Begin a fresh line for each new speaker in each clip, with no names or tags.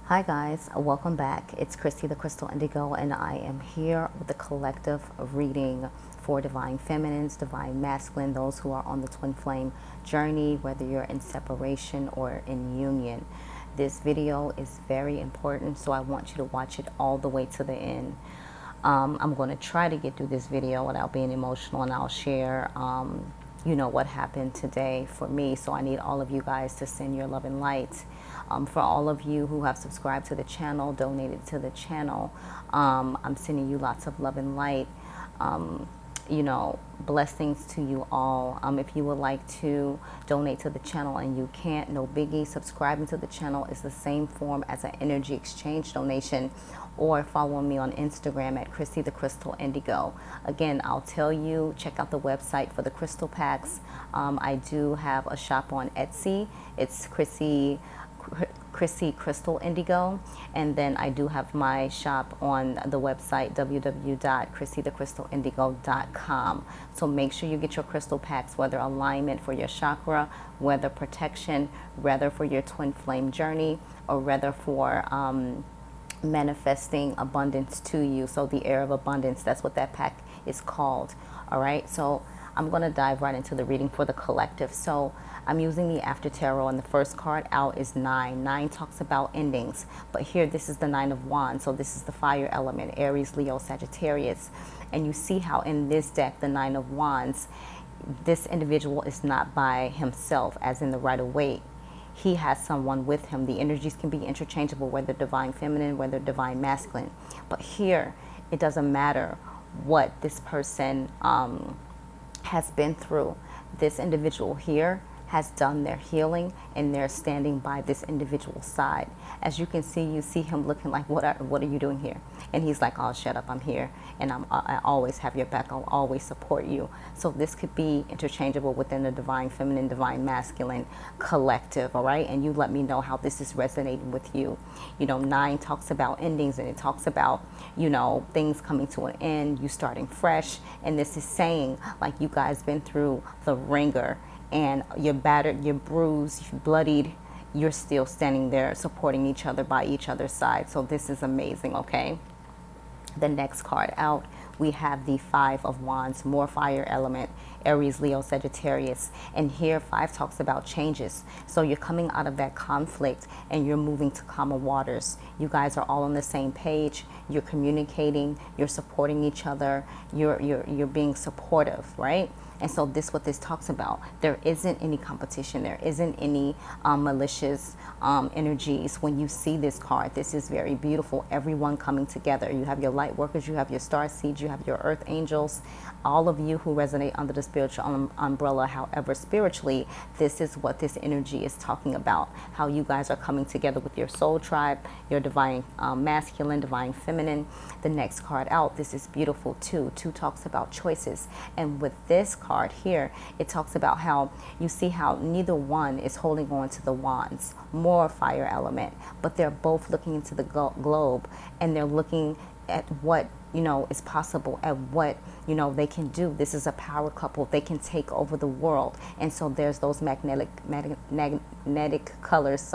Hi guys, welcome back. It's Christy the Crystal Indigo, and I am here with the collective reading for Divine Feminines, Divine Masculine, those who are on the twin flame journey, whether you're in separation or in union. This video is very important, so I want you to watch it all the way to the end. I'm going to try to get through this video without being emotional, and I'll share what happened today for me. So I need all of you guys to send your love and light. For all of you who have subscribed to the channel, donated to the channel, I'm sending you lots of love and light. Blessings to you all. If you would like to donate to the channel and you can't, no biggie. Subscribing to the channel is the same form as an energy exchange donation, or follow me on Instagram at Christy the Crystal Indigo. Again, I'll tell you, check out the website for the crystal packs. I do have a shop on Etsy. It's Chrissy Crystal Indigo, and then I do have my shop on the website www.christythecrystalindigo.com. So make sure you get your crystal packs, whether alignment for your chakra, whether protection, whether for your twin flame journey, or whether for manifesting abundance to you. So the air of abundance, that's what that pack is called. All right, so I'm going to dive right into the reading for the collective. So I'm using the After Tarot, and the first card out is 9. 9 talks about endings, but here this is the 9 of Wands. So this is the fire element, Aries, Leo, Sagittarius. And you see how in this deck, the 9 of Wands, this individual is not by himself, as in the Rider-Waite. He has someone with him. The energies can be interchangeable, whether divine feminine, whether divine masculine. But here, it doesn't matter what this person has been through. This individual here has done their healing, and they're standing by this individual's side. As you can see, you see him looking like, what are you doing here? And he's like, oh, shut up, I'm here, and I always have your back, I'll always support you. So this could be interchangeable within the divine feminine, divine masculine collective, all right? And you let me know how this is resonating with you. 9 talks about endings, and it talks about, things coming to an end, you starting fresh. And this is saying, like, you guys been through the ringer, and you're battered, you're bruised, you're bloodied, you're still standing there supporting each other by each other's side. So this is amazing, okay? The next card out, we have the 5 of Wands, more fire element, Aries, Leo, Sagittarius. And here 5 talks about changes. So you're coming out of that conflict and you're moving to calmer waters. You guys are all on the same page. You're communicating, you're supporting each other, you're being supportive, right? And so what this talks about, there isn't any competition. There isn't any malicious energies. When you see this card, this is very beautiful. Everyone coming together. You have your light workers, you have your star seeds, you have your earth angels, all of you who resonate under the spiritual umbrella. However, spiritually, this is what this energy is talking about. How you guys are coming together with your soul tribe, your divine masculine, divine feminine. The next card out, this is beautiful too. 2 talks about choices. And with this card here, it talks about how you see how neither one is holding on to the wands, more fire element, but they're both looking into the globe, and they're looking at what is possible, at what they can do. This is a power couple. They can take over the world. And so there's those magnetic colors,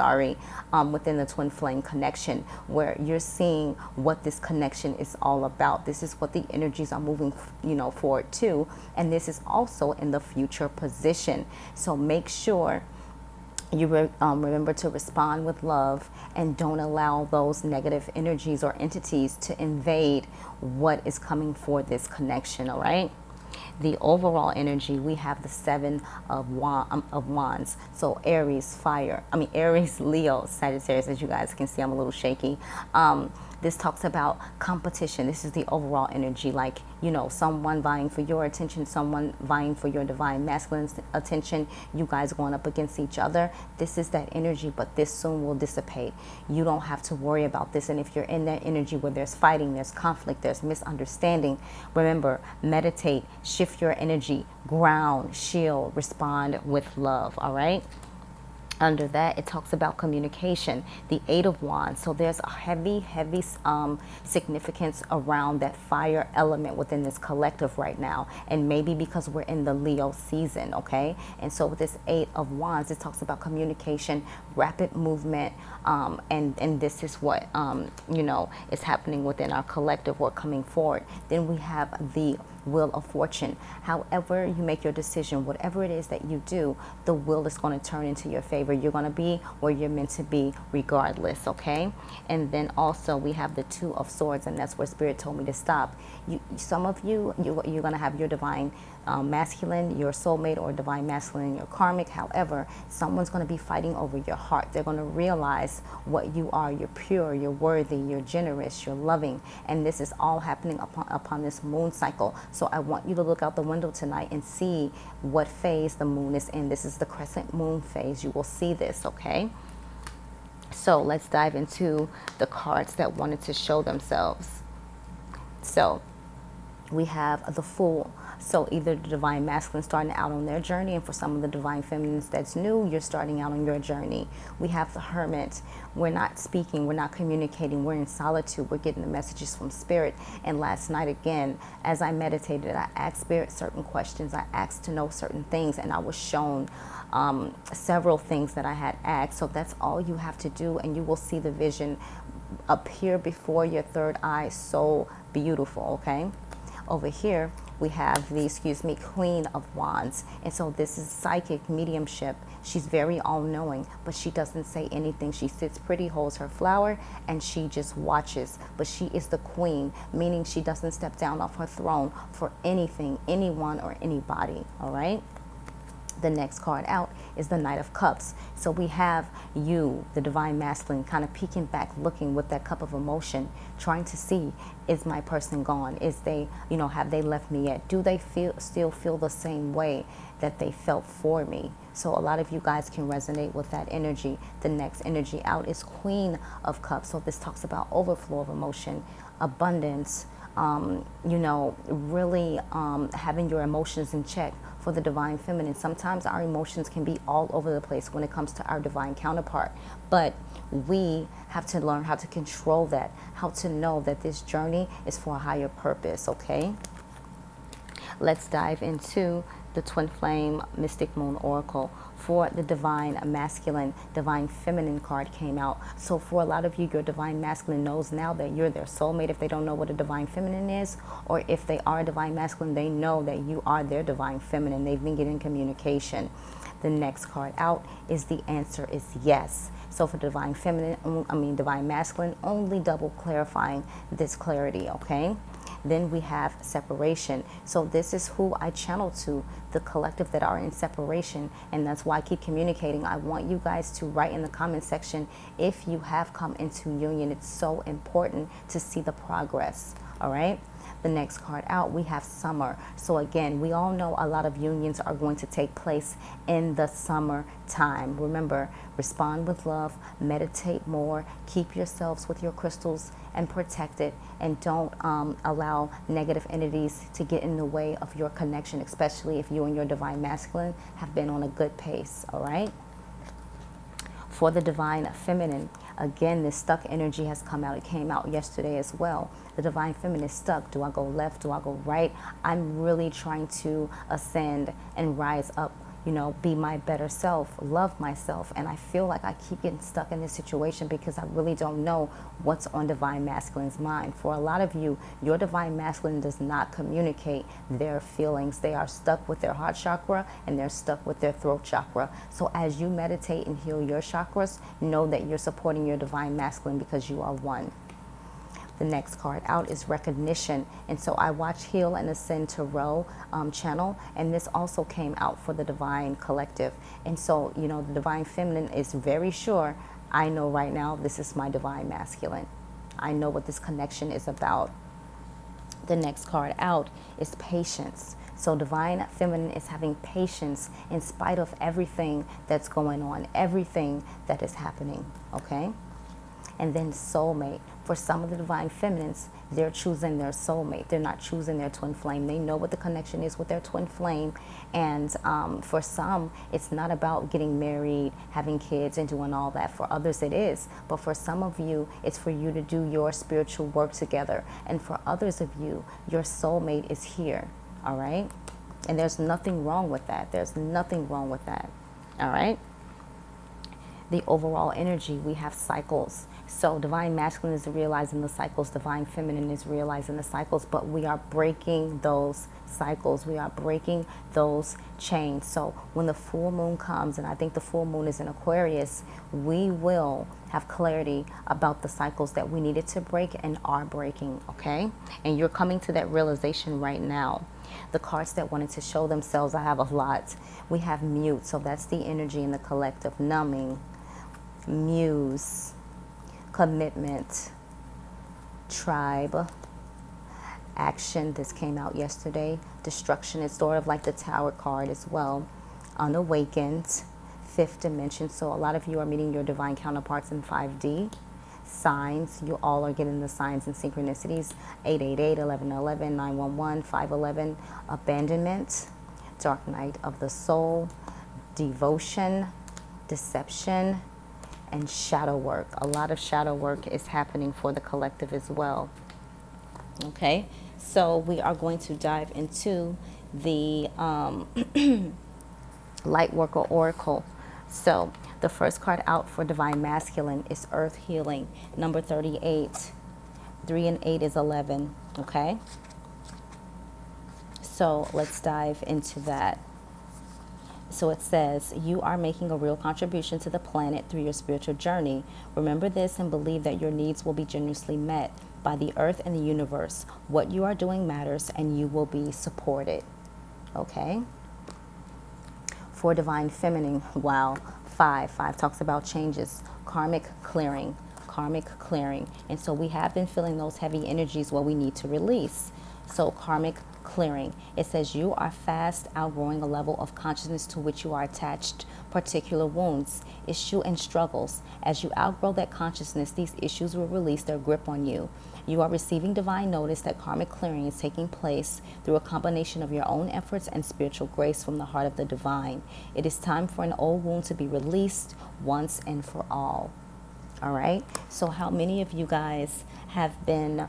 within the twin flame connection, where you're seeing what this connection is all about. This is what the energies are moving forward to, and this is also in the future position. So make sure you remember to respond with love, and don't allow those negative energies or entities to invade what is coming for this connection, all right? The overall energy, we have the 7 of Wands. So Aries, Aries, Leo, Sagittarius. As you guys can see, I'm a little shaky. This talks about competition. This is the overall energy, like, someone vying for your attention, someone vying for your divine masculine attention, you guys going up against each other. This is that energy, but this soon will dissipate. You don't have to worry about this. And if you're in that energy where there's fighting, there's conflict, there's misunderstanding, remember, meditate, shift your energy, ground, shield, respond with love, all right? Under that, it talks about communication, the 8 of Wands. So there's a heavy significance around that fire element within this collective right now. And maybe because we're in the Leo season, okay? And so with this 8 of Wands, it talks about communication, rapid movement, And this is what, you know, is happening within our collective or coming forward. Then we have the Wheel of Fortune. However you make your decision, whatever it is that you do, the wheel is going to turn into your favor. You're going to be where you're meant to be regardless, okay? And then also we have the Two of Swords, and that's where Spirit told me to stop. Some of you're going to have your divine masculine, your soulmate, or divine masculine, your karmic. However, someone's going to be fighting over your heart. They're going to realize what you are. You're pure, you're worthy, you're generous, you're loving. And this is all happening upon this moon cycle. So I want you to look out the window tonight and see what phase the moon is in. This is the crescent moon phase. You will see this, okay? So let's dive into the cards that wanted to show themselves. So we have the Fool. So either the divine masculine starting out on their journey, and for some of the divine feminines that's new, you're starting out on your journey. We have the Hermit. We're not speaking, we're not communicating, we're in solitude, we're getting the messages from Spirit. And last night again, as I meditated, I asked Spirit certain questions, I asked to know certain things, and I was shown several things that I had asked. So that's all you have to do, and you will see the vision appear before your third eye. So beautiful, okay? Over here we have the, Queen of Wands. And so this is psychic mediumship. She's very all-knowing, but she doesn't say anything. She sits pretty, holds her flower, and she just watches. But she is the queen, meaning she doesn't step down off her throne for anything, anyone, or anybody, all right? The next card out is the Knight of Cups. So we have you, the divine masculine, kind of peeking back, looking with that cup of emotion, trying to see, is my person gone? Is they, you know, have they left me yet? Do they still feel the same way that they felt for me? So a lot of you guys can resonate with that energy. The next energy out is Queen of Cups. So this talks about overflow of emotion, abundance, you know, really having your emotions in check. For the divine feminine, sometimes our emotions can be all over the place when it comes to our divine counterpart, but we have to learn how to control that, how to know that this journey is for a higher purpose, okay? Let's dive into the Twin Flame Mystic Moon Oracle. For the divine masculine, divine feminine card came out. So for a lot of you, your divine masculine knows now that you're their soulmate if they don't know what a divine feminine is, or if they are a divine masculine, they know that you are their divine feminine. They've been getting communication. The next card out is the answer is yes. So for divine feminine, divine masculine, only double clarifying this clarity, okay? Then we have separation. So this is who I channel to, the collective that are in separation. And that's why I keep communicating. I want you guys to write in the comment section if you have come into union. It's so important to see the progress, all right? The next card out, we have summer. So again, we all know a lot of unions are going to take place in the summer time. Remember, respond with love, meditate more, keep yourselves with your crystals and protect it, and don't allow negative entities to get in the way of your connection, especially if you and your divine masculine have been on a good pace, all right? For the divine feminine, again, this stuck energy has come out. It came out yesterday as well. The divine feminine is stuck. Do I go left? Do I go right? I'm really trying to ascend and rise up, you know, be my better self, love myself. And I feel like I keep getting stuck in this situation because I really don't know what's on divine masculine's mind. For a lot of you, your divine masculine does not communicate their feelings. They are stuck with their heart chakra and they're stuck with their throat chakra. So as you meditate and heal your chakras, know that you're supporting your divine masculine because you are one. The next card out is recognition. And so I watch Heal and Ascend Tarot channel, and this also came out for the divine collective. And so, you know, the divine feminine is very sure, I know right now this is my divine masculine. I know what this connection is about. The next card out is patience. So divine feminine is having patience in spite of everything that's going on, everything that is happening, okay? And then soulmate. For some of the divine feminines, they're choosing their soulmate. They're not choosing their twin flame. They know what the connection is with their twin flame. And for some, it's not about getting married, having kids, and doing all that. For others, it is. But for some of you, it's for you to do your spiritual work together. And for others of you, your soulmate is here, all right? And there's nothing wrong with that. There's nothing wrong with that, all right? the overall energy, we have cycles. So divine masculine is realizing the cycles, divine feminine is realizing the cycles, but we are breaking those cycles. We are breaking those chains. So when the full moon comes, and I think the full moon is in Aquarius, we will have clarity about the cycles that we needed to break and are breaking, okay? And you're coming to that realization right now. The cards that wanted to show themselves, I have a lot. We have mute, so that's the energy in the collective. Numbing, muse, commitment, tribe, action. This came out yesterday. Destruction is sort of like the Tower card as well. Unawakened, fifth dimension. So a lot of you are meeting your divine counterparts in 5D. Signs, you all are getting the signs and synchronicities. 888, 1111, 911, 511. Abandonment, dark night of the soul, devotion, deception, and shadow work. A lot of shadow work is happening for the collective as well. Okay, so we are going to dive into the light worker oracle. So the first card out for divine masculine is earth healing, number 38. 3 and 8 is 11. Okay, so let's dive into that. So it says, you are making a real contribution to the planet through your spiritual journey. Remember this and believe that your needs will be generously met by the earth and the universe. What you are doing matters and you will be supported. Okay. For divine feminine, wow. 5 talks about changes, karmic clearing, karmic clearing. And so we have been feeling those heavy energies where we need to release. So karmic clearing. It says you are fast outgrowing a level of consciousness to which you are attached, particular wounds, issue, and struggles. As you outgrow that consciousness, these issues will release their grip on you. You are receiving divine notice that karmic clearing is taking place through a combination of your own efforts and spiritual grace from the heart of the divine. It is time for an old wound to be released once and for all. All right. So how many of you guys have been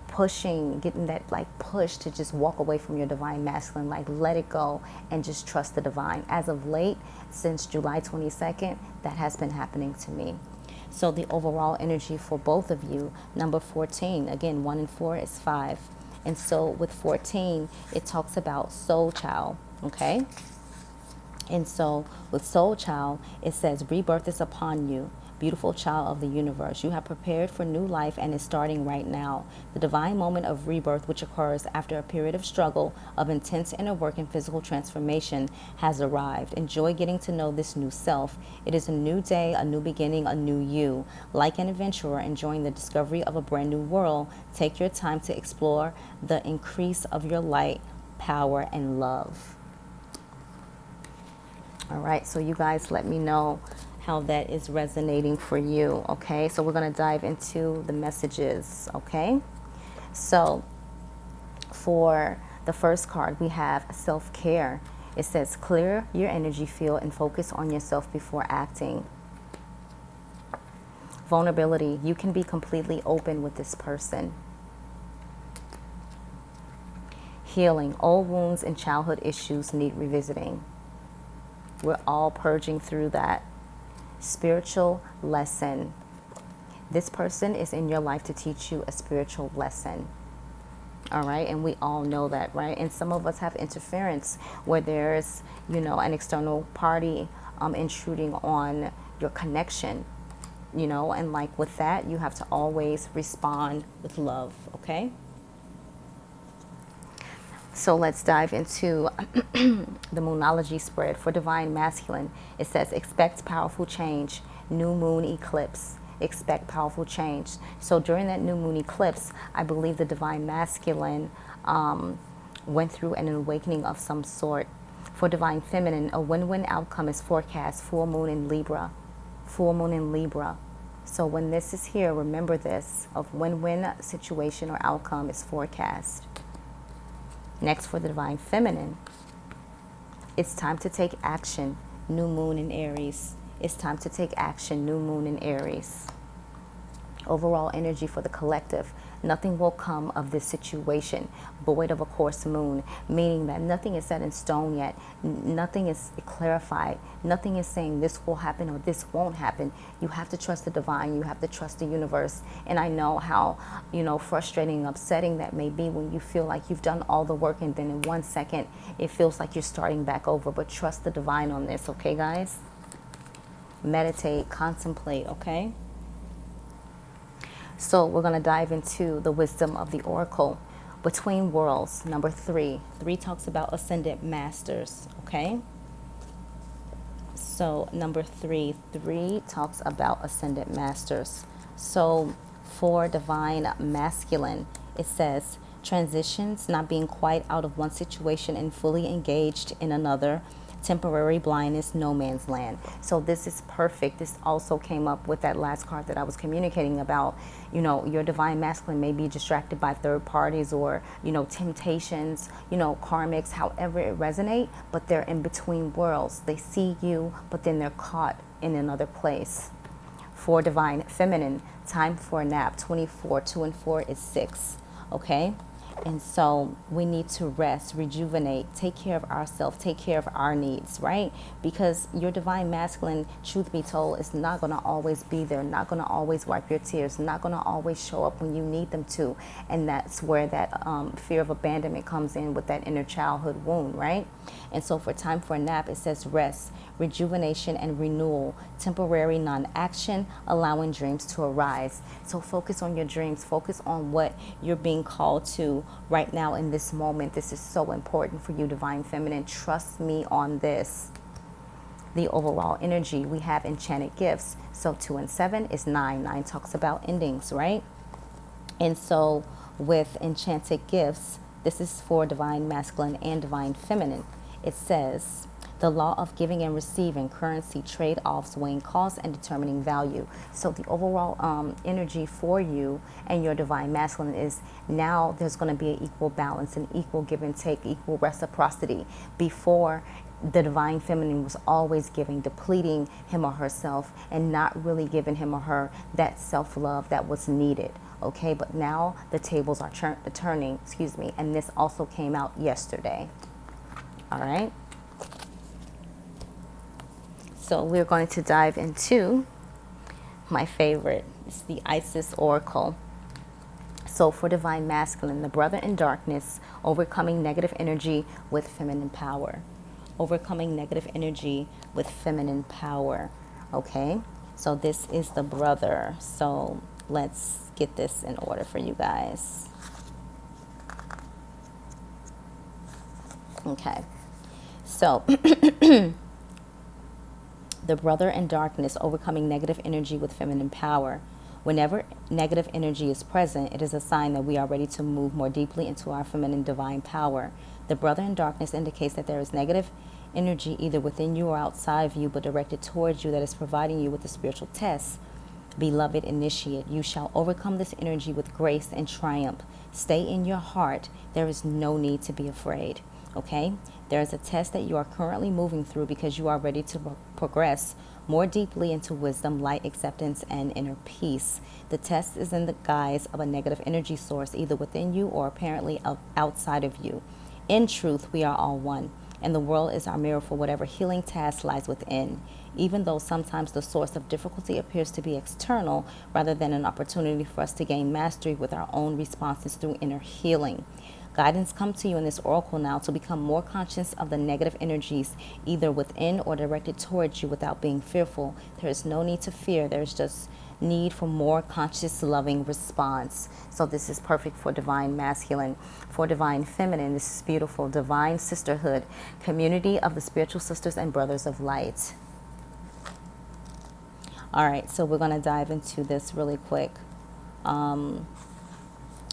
pushing, getting that like push to just walk away from your divine masculine, like let it go and just trust the divine? As of late, since July 22nd, that has been happening to me. So the overall energy for both of you, number 14, again, 1 and 4 is 5. And so with 14, it talks about soul child, okay? And so with soul child, it says rebirth is upon you. Beautiful child of the universe, you have prepared for new life and is starting right now. The divine moment of rebirth, which occurs after a period of struggle, of intense inner work and physical transformation, has arrived. Enjoy getting to know this new self. It is a new day, a new beginning, a new you. Like an adventurer enjoying the discovery of a brand new world, take your time to explore the increase of your light, power, and love. All right, so you guys let me know how that is resonating for you. Okay, so we're going to dive into the messages. Okay, so for the first card, we have self-care. It says clear your energy field and focus on yourself before acting. Vulnerability, you can be completely open with this person. Healing, old wounds and childhood issues need revisiting. We're all purging through that. Spiritual lesson. This person is in your life to teach you a spiritual lesson. All right, and we all know that, right? And some of us have interference where there's, you know, an external party intruding on your connection, you know, and like with that, you have to always respond with love, okay? So let's dive into the Moonology spread for divine masculine. It says, expect powerful change, new moon eclipse. Expect powerful change. So during that new moon eclipse, I believe the divine masculine went through an awakening of some sort. For divine feminine, a win-win outcome is forecast, full moon in Libra. Full moon in Libra. So when this is here, remember this, of win-win situation or outcome is forecast. Next, for the divine feminine, it's time to take action, new moon in Aries. It's time to take action, new moon in Aries. Overall energy for the collective, Nothing will come of this situation void of a course moon, meaning that nothing is set in stone yet. Nothing is clarified. Nothing is saying this will happen or this won't happen. You have to trust the divine. You have to trust the universe. And I know how, frustrating and upsetting that may be when you feel like you've done all the work and then in 1 second it feels like you're starting back over. But trust the divine on this, okay, guys? Meditate, contemplate, okay? So we're going to dive into the wisdom of the oracle. Between worlds, number 3. 3 talks about ascendant masters, okay? So number 3 talks about ascendant masters. So for divine masculine, it says transitions, not being quite out of one situation and fully engaged in another. Temporary blindness, no man's land. So this is perfect. This also came up with that last card that I was communicating about. Your divine masculine may be distracted by third parties or, temptations, karmics, however it resonate, but they're in between worlds. They see you, but then they're caught in another place. For divine feminine, time for a nap, 24, 2 and 4 is 6, okay? And so we need to rest, rejuvenate, take care of ourselves, take care of our needs, right? Because your divine masculine, truth be told, is not going to always be there, not going to always wipe your tears, not going to always show up when you need them to. And that's where that fear of abandonment comes in with that inner childhood wound, right? And so for time for a nap, it says rest, rejuvenation and renewal, temporary non-action, allowing dreams to arise. So focus on your dreams, focus on what you're being called to right now in this moment. This is so important for you, divine feminine. Trust me on this. The overall energy, we have enchanted gifts. So 2 and 7 is 9. 9 talks about endings, right? And so with enchanted gifts, this is for divine masculine and divine feminine. It says the law of giving and receiving, currency, trade-offs, weighing costs, and determining value. So the overall energy for you and your divine masculine is now there's going to be an equal balance, an equal give and take, equal reciprocity. Before, the divine feminine was always giving, depleting him or herself, and not really giving him or her that self-love that was needed. Okay, but now the tables are turning, and this also came out yesterday. All right. So we're going to dive into my favorite. It's the Isis Oracle. So for divine masculine, the brother in darkness, overcoming negative energy with feminine power. Overcoming negative energy with feminine power. Okay, so this is the brother. So let's get this in order for you guys. Okay, so the brother in darkness, overcoming negative energy with feminine power. Whenever negative energy is present, it is a sign that we are ready to move more deeply into our feminine divine power. The brother in darkness indicates that there is negative energy either within you or outside of you, but directed towards you, that is providing you with a spiritual test. Beloved initiate, you shall overcome this energy with grace and triumph. Stay in your heart. There is no need to be afraid. Okay? There is a test that you are currently moving through because you are ready to progress more deeply into wisdom, light, acceptance, and inner peace. The test is in the guise of a negative energy source, either within you or apparently outside of you. In truth, we are all one, and the world is our mirror for whatever healing task lies within, even though sometimes the source of difficulty appears to be external rather than an opportunity for us to gain mastery with our own responses through inner healing. Guidance comes to you in this oracle now to become more conscious of the negative energies, either within or directed towards you, without being fearful. There is no need to fear. There's just need for more conscious, loving response. So this is perfect for divine masculine. For divine feminine, this is beautiful. Divine sisterhood, community of the spiritual sisters and brothers of light. All right, so we're going to dive into this really quick.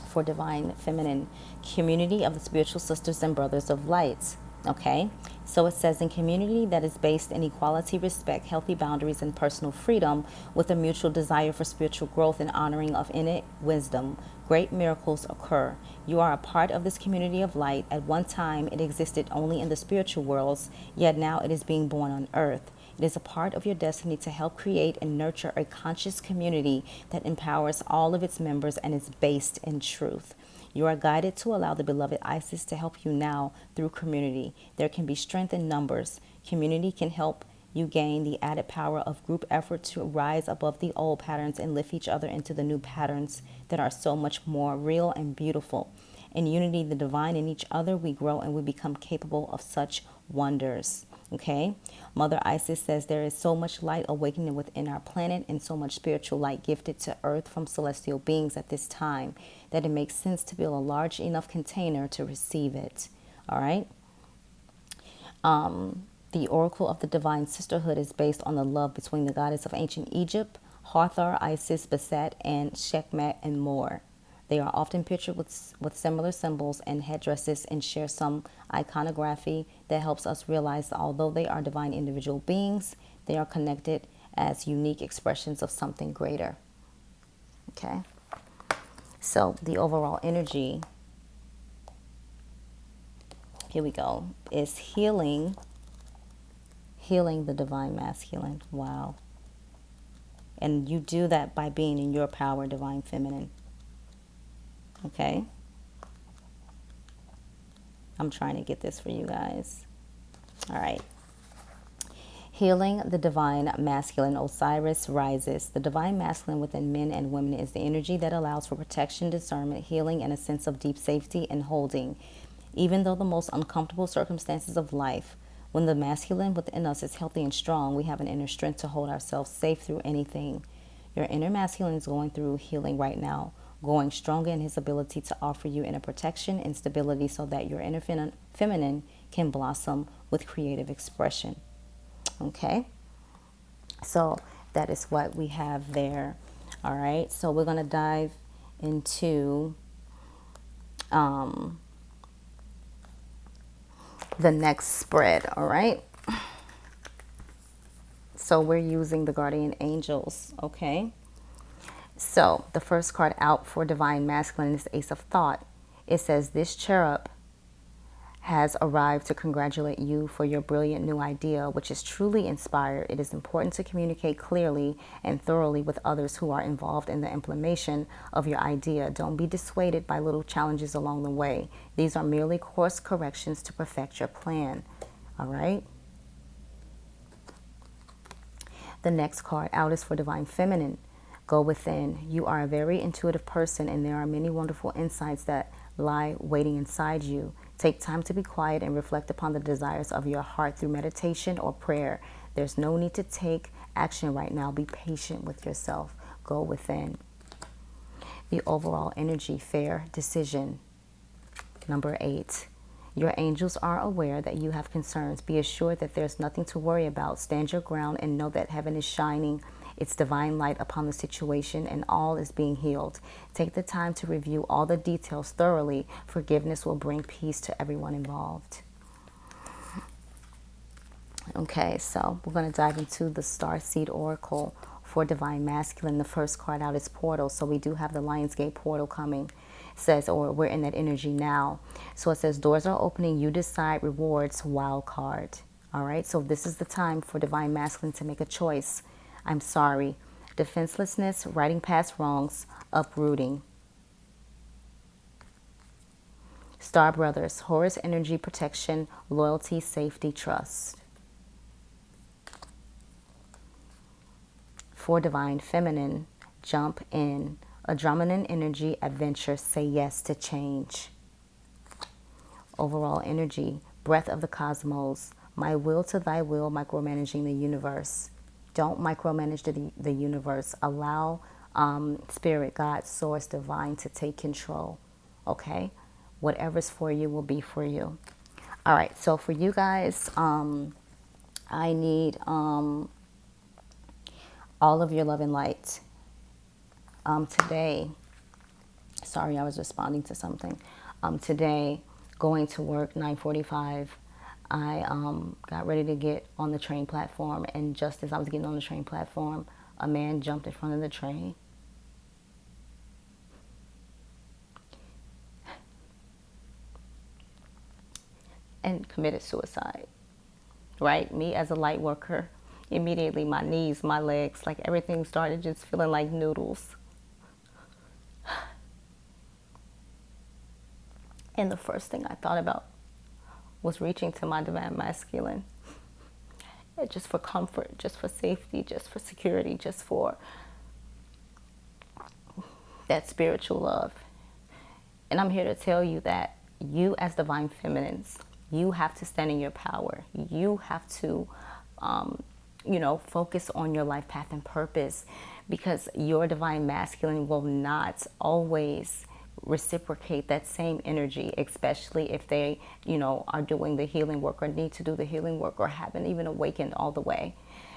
For divine feminine, community of the spiritual sisters and brothers of light. Okay, so it says, in community that is based in equality, respect, healthy boundaries, and personal freedom, with a mutual desire for spiritual growth and honoring of innate wisdom, great miracles occur. You are a part of this community of light. At one time it existed only in the spiritual worlds, yet now it is being born on earth. It is a part of your destiny to help create and nurture a conscious community that empowers all of its members and is based in truth. You are guided to allow the beloved Isis to help you now through community. There can be strength in numbers. Community can help you gain the added power of group effort to rise above the old patterns and lift each other into the new patterns that are so much more real and beautiful. In unity, the divine in each other, we grow and we become capable of such wonders. Okay? Mother Isis says there is so much light awakening within our planet and so much spiritual light gifted to earth from celestial beings at this time that it makes sense to build a large enough container to receive it. All right? The oracle of the divine sisterhood is based on the love between the goddess of ancient Egypt, Hathor, Isis, Bastet, and Sekhmet, and more. They are often pictured with similar symbols and headdresses and share some iconography that helps us realize that although they are divine individual beings, they are connected as unique expressions of something greater. Okay? So the overall energy, here we go, is healing the divine masculine. Wow. And you do that by being in your power, divine feminine. Okay? I'm trying to get this for you guys. All right. Healing the divine masculine, Osiris rises. The divine masculine within men and women is the energy that allows for protection, discernment, healing, and a sense of deep safety and holding. Even though the most uncomfortable circumstances of life, when the masculine within us is healthy and strong, we have an inner strength to hold ourselves safe through anything. Your inner masculine is going through healing right now, growing stronger in his ability to offer you inner protection and stability so that your inner feminine can blossom with creative expression. Okay? So that is what we have there. All right? So we're going to dive into the next spread. All right? So we're using the guardian angels. Okay? So the first card out for divine masculine is Ace of Thought. It says, this cherub has arrived to congratulate you for your brilliant new idea, which is truly inspired. It is important to communicate clearly and thoroughly with others who are involved in the implementation of your idea. Don't be dissuaded by little challenges along the way. These are merely course corrections to perfect your plan. All right? The next card out is for divine feminine. Go within. You are a very intuitive person, and there are many wonderful insights that lie waiting inside you. Take time to be quiet and reflect upon the desires of your heart through meditation or prayer. There's no need to take action right now. Be patient with yourself. Go within. The overall energy, fair decision. Number 8. Your angels are aware that you have concerns. Be assured that there's nothing to worry about. Stand your ground and know that heaven is shining its divine light upon the situation and all is being healed. Take the time to review all the details thoroughly. Forgiveness will bring peace to everyone involved. Okay, so we're going to dive into the Starseed Oracle for divine masculine. The first card out is portal. So we do have the Lionsgate portal coming. It says, or we're in that energy now. So it says doors are opening. You decide rewards wild card. All right, so this is the time for divine masculine to make a choice. I'm sorry. Defenselessness, righting past wrongs, uprooting. Star Brothers, Horus energy, protection, loyalty, safety, trust. For divine feminine, jump in. Andromedan energy, adventure, say yes to change. Overall energy, breath of the cosmos, my will to thy will, micromanaging the universe. Don't micromanage the universe. Allow spirit, God, source, divine to take control. Okay? Whatever's for you will be for you. All right. So for you guys, I need all of your love and light. Today, sorry, I was responding to something. Today, going to work, 9:45. I got ready to get on the train platform, and just as I was getting on the train platform, a man jumped in front of the train. And committed suicide. Right? Me as a light worker, Immediately my knees, my legs, like everything started just feeling like noodles. And the first thing I thought about was reaching to my divine masculine. Just for comfort, just for safety, just for security, just for that spiritual love. And I'm here to tell you that you, as divine feminines, you have to stand in your power. You have to, focus on your life path and purpose, because your divine masculine will not always reciprocate that same energy, especially if they, are doing the healing work or need to do the healing work or haven't even awakened all the way.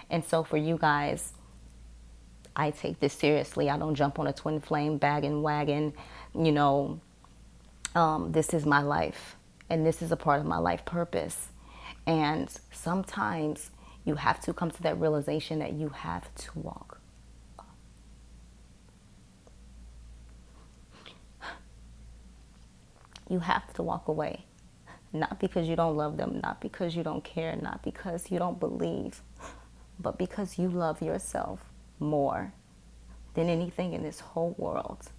And so for you guys, I take this seriously. I don't jump on a twin flame wagon. This is my life, and this is a part of my life purpose. And sometimes you have to come to that realization that you have to walk. You have to walk away. Not because you don't love them, not because you don't care, not because you don't believe, but because you love yourself more than anything in this whole world.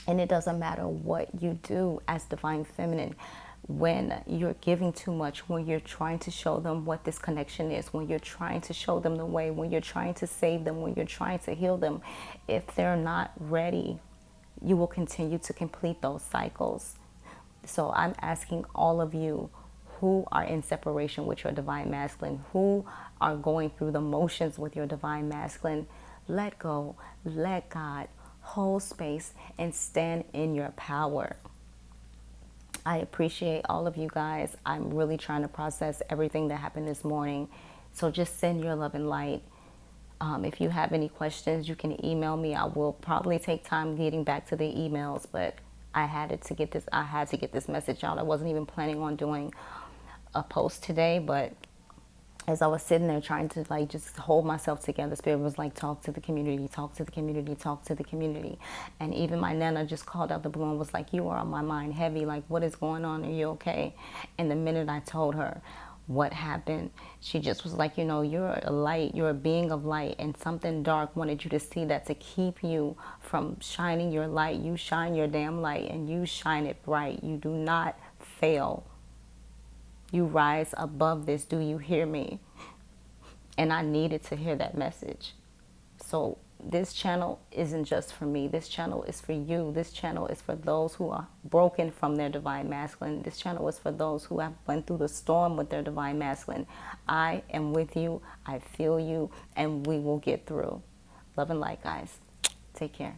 And it doesn't matter what you do as divine feminine. When you're giving too much, when you're trying to show them what this connection is, when you're trying to show them the way, when you're trying to save them, when you're trying to heal them, if they're not ready, you will continue to complete those cycles. So I'm asking all of you who are in separation with your divine masculine, who are going through the motions with your divine masculine, let go, let God, hold space, and stand in your power. I appreciate all of you guys. I'm really trying to process everything that happened this morning. So just send your love and light. If you have any questions, you can email me. I will probably take time getting back to the emails, but I had to get this message out. I wasn't even planning on doing a post today, but as I was sitting there trying to just hold myself together, Spirit was like, talk to the community, talk to the community, talk to the community. And even my Nana just called out the blue and was like, you are on my mind heavy. Like, what is going on? Are you okay? And the minute I told her what happened, she just was like, you're a light, you're a being of light, and something dark wanted you to see that to keep you from shining your light. You shine your damn light, and you shine it bright. You do not fail. You rise above this. Do you hear me? And I needed to hear that message. So this channel isn't just for me. This channel is for you. This channel is for those who are broken from their divine masculine. This channel is for those who have went through the storm with their divine masculine. I am with you. I feel you. And we will get through. Love and light, guys. Take care.